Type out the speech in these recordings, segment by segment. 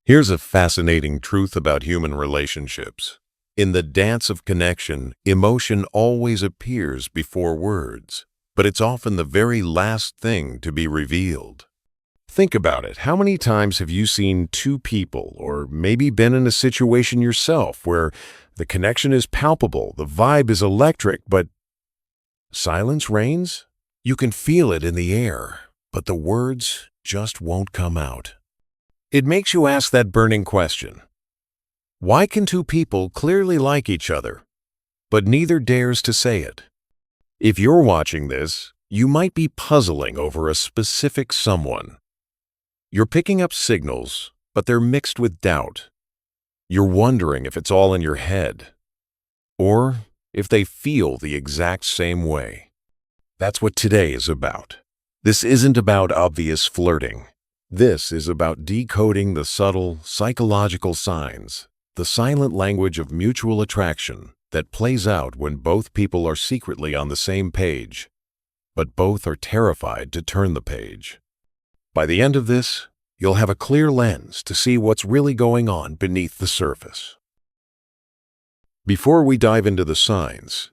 Here's a fascinating truth about human relationships. In the dance of connection, emotion always appears before words, but it's often the very last thing to be revealed. Think about it. How many times have you seen two people, or maybe been in a situation yourself, where the connection is palpable, the vibe is electric, but silence reigns? You can feel it in the air, but the words just won't come out. It makes you ask that burning question. Why can two people clearly like each other, but neither dares to say it? If you're watching this, you might be puzzling over a specific someone. You're picking up signals, but they're mixed with doubt. You're wondering if it's all in your head, or if they feel the exact same way. That's what today is about. This isn't about obvious flirting. This is about decoding the subtle, psychological signs, the silent language of mutual attraction that plays out when both people are secretly on the same page, but both are terrified to turn the page. By the end of this, you'll have a clear lens to see what's really going on beneath the surface. Before we dive into the signs,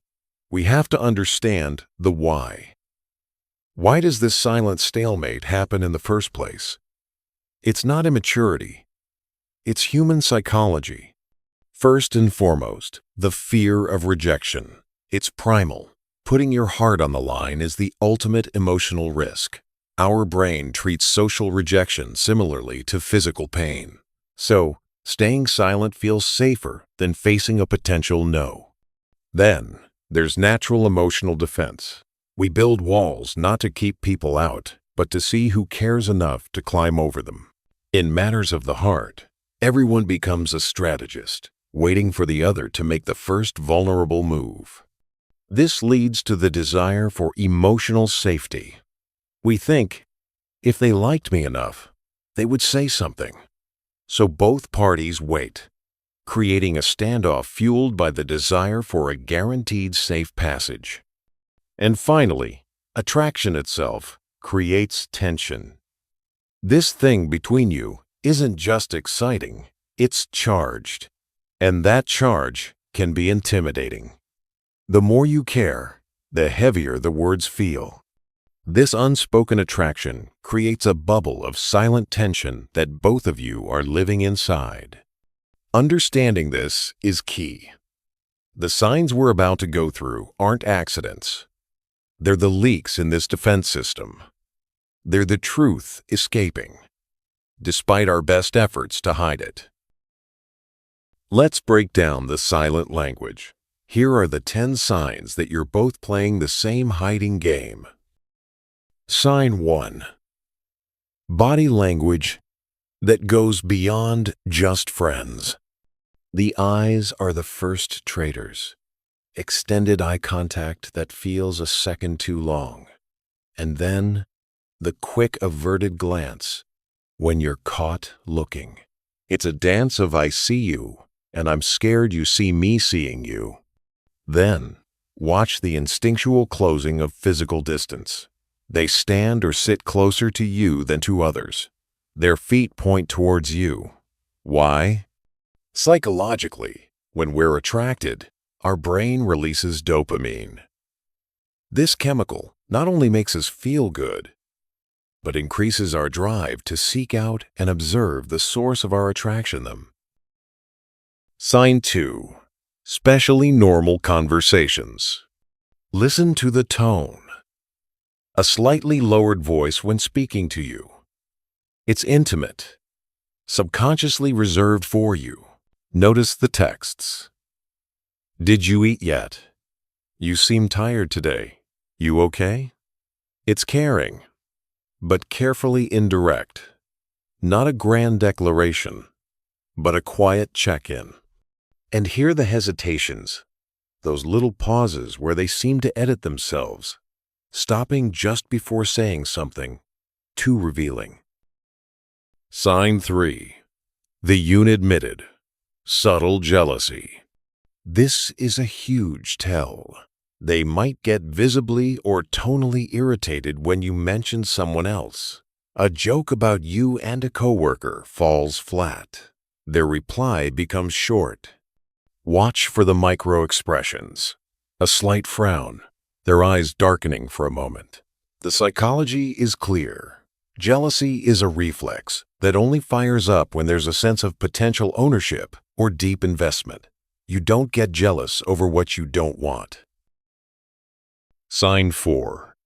we have to understand the why. Why does this silent stalemate happen in the first place? It's not immaturity. It's human psychology. First and foremost, the fear of rejection. It's primal. Putting your heart on the line is the ultimate emotional risk. Our brain treats social rejection similarly to physical pain. So, staying silent feels safer than facing a potential no. Then, there's natural emotional defense. We build walls not to keep people out, but to see who cares enough to climb over them. In matters of the heart, everyone becomes a strategist, waiting for the other to make the first vulnerable move. This leads to the desire for emotional safety. We think, if they liked me enough, they would say something. So both parties wait, creating a standoff fueled by the desire for a guaranteed safe passage. And finally, attraction itself creates tension. This thing between you isn't just exciting, it's charged. And that charge can be intimidating. The more you care, the heavier the words feel. This unspoken attraction creates a bubble of silent tension that both of you are living inside. Understanding this is key. The signs we're about to go through aren't accidents. They're the leaks in this defense system. They're the truth escaping, despite our best efforts to hide it. Let's break down the silent language. Here are the 10 signs that you're both playing the same hiding game. Sign 1. Body language that goes beyond just friends. The eyes are the first traitors. Extended eye contact that feels a second too long. And then, the quick averted glance when you're caught looking. It's a dance of I see you, and I'm scared you see me seeing you. Then, watch the instinctual closing of physical distance. They stand or sit closer to you than to others. Their feet point towards you. Why? Psychologically, when we're attracted, our brain releases dopamine. This chemical not only makes us feel good, but increases our drive to seek out and observe the source of our attraction them. Sign 2. Specially normal conversations. Listen to the tone. A slightly lowered voice when speaking to you. It's intimate, subconsciously reserved for you. Notice the texts. Did you eat yet? You seem tired today. You okay? It's caring, but carefully indirect. Not a grand declaration, but a quiet check-in. And hear the hesitations, those little pauses where they seem to edit themselves, stopping just before saying something too revealing. Sign 3. The unadmitted. Subtle jealousy. This is a huge tell. They might get visibly or tonally irritated when you mention someone else. A joke about you and a coworker falls flat. Their reply becomes short. Watch for the micro expressions. A slight frown, their eyes darkening for a moment. The psychology is clear. Jealousy is a reflex that only fires up when there's a sense of potential ownership or deep investment. You don't get jealous over what you don't want. Sign 4.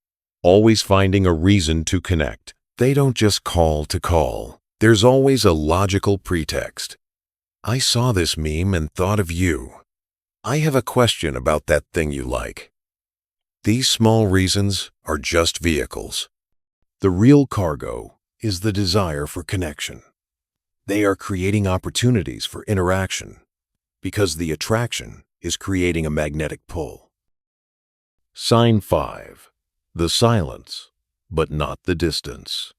Always finding a reason to connect. They don't just call to call. There's always a logical pretext. I saw this meme and thought of you. I have a question about that thing you like. These small reasons are just vehicles. The real cargo is the desire for connection. They are creating opportunities for interaction because the attraction is creating a magnetic pull. Sign 5. The silence, but not the distance.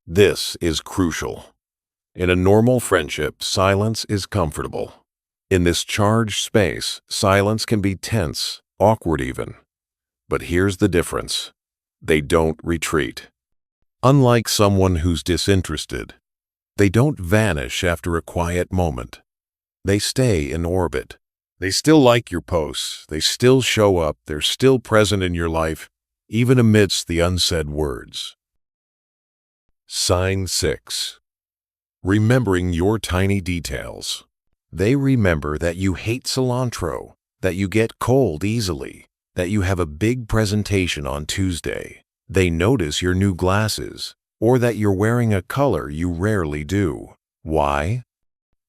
This is crucial. In a normal friendship, silence is comfortable. In this charged space, silence can be tense, awkward even. But here's the difference. They don't retreat. Unlike someone who's disinterested, they don't vanish after a quiet moment. They stay in orbit. They still like your posts. They still show up. They're still present in your life, even amidst the unsaid words. Sign 6. Remembering your tiny details. They remember that you hate cilantro, that you get cold easily, that you have a big presentation on Tuesday. They notice your new glasses, or that you're wearing a color you rarely do. Why?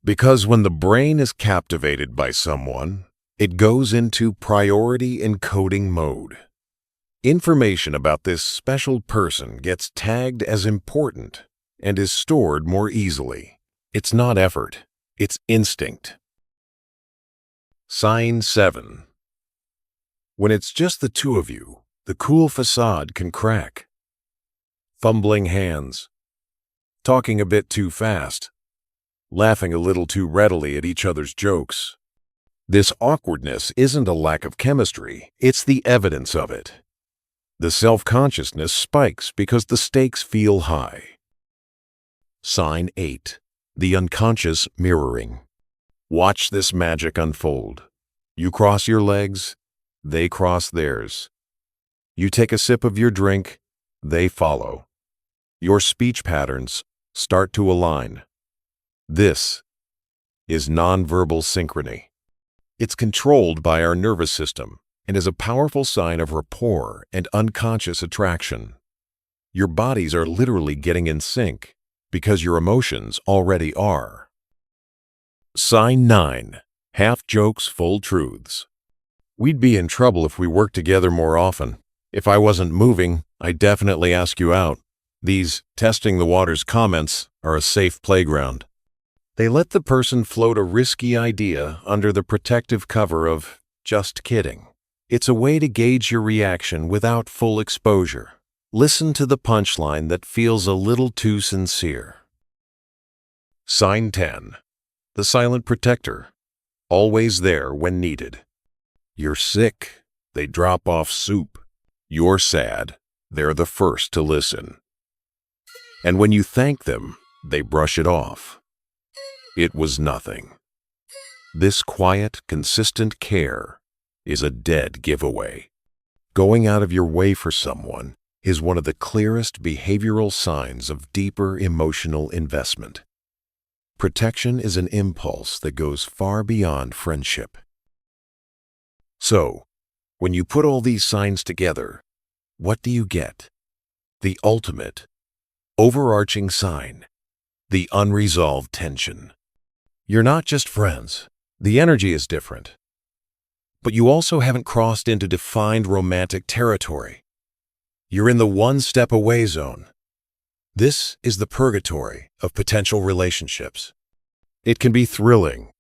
Because when the brain is captivated by someone, it goes into priority encoding mode. Information about this special person gets tagged as important and is stored more easily. It's not effort, it's instinct. Sign 7. When it's just the two of you, the cool facade can crack. Fumbling hands, talking a bit too fast, laughing a little too readily at each other's jokes. This awkwardness isn't a lack of chemistry, it's the evidence of it. The self-consciousness spikes because the stakes feel high. Sign 8. The unconscious mirroring. Watch this magic unfold. You cross your legs, they cross theirs. You take a sip of your drink, they follow. Your speech patterns start to align. This is nonverbal synchrony. It's controlled by our nervous system and is a powerful sign of rapport and unconscious attraction. Your bodies are literally getting in sync because your emotions already are. Sign 9. Half jokes, full truths. We'd be in trouble if we worked together more often. If I wasn't moving, I'd definitely ask you out. These testing the waters comments are a safe playground. They let the person float a risky idea under the protective cover of just kidding. It's a way to gauge your reaction without full exposure. Listen to the punchline that feels a little too sincere. Sign 10. The silent protector. Always there when needed. You're sick, they drop off soup. You're sad, they're the first to listen. And when you thank them, they brush it off. It was nothing. This quiet, consistent care is a dead giveaway. Going out of your way for someone is one of the clearest behavioral signs of deeper emotional investment. Protection is an impulse that goes far beyond friendship. So, when you put all these signs together, what do you get? The ultimate, overarching sign, the unresolved tension. You're not just friends. The energy is different. But you also haven't crossed into defined romantic territory. You're in the one-step away zone. This is the purgatory of potential relationships. It can be thrilling,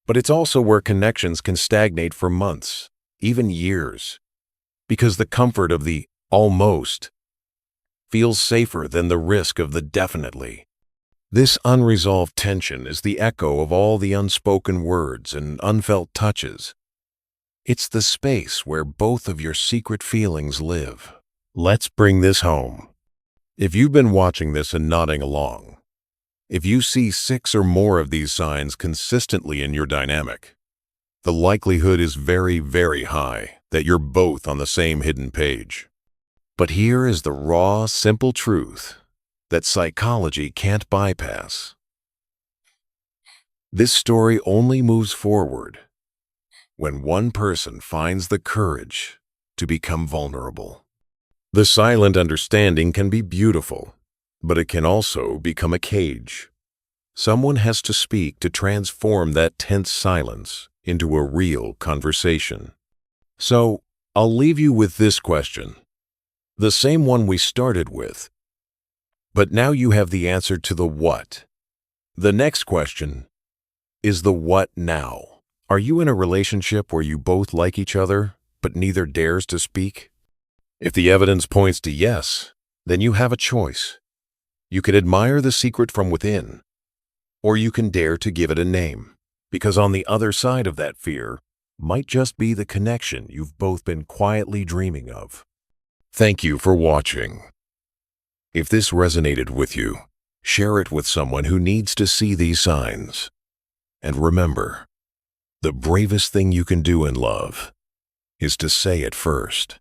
but it's also where connections can stagnate for months, even years, because the comfort of the almost feels safer than the risk of the definitely. This unresolved tension is the echo of all the unspoken words and unfelt touches. It's the space where both of your secret feelings live. Let's bring this home. If you've been watching this and nodding along, if you see 6 or more of these signs consistently in your dynamic, the likelihood is very, very high that you're both on the same hidden page. But here is the raw, simple truth that psychology can't bypass. This story only moves forward when one person finds the courage to become vulnerable. The silent understanding can be beautiful, but it can also become a cage. Someone has to speak to transform that tense silence into a real conversation. So, I'll leave you with this question, the same one we started with. But now you have the answer to the what. The next question is the what now. Are you in a relationship where you both like each other, but neither dares to speak? If the evidence points to yes, then you have a choice. You can admire the secret from within, or you can dare to give it a name, because on the other side of that fear might just be the connection you've both been quietly dreaming of. Thank you for watching. If this resonated with you, share it with someone who needs to see these signs. And remember, the bravest thing you can do in love is to say it first.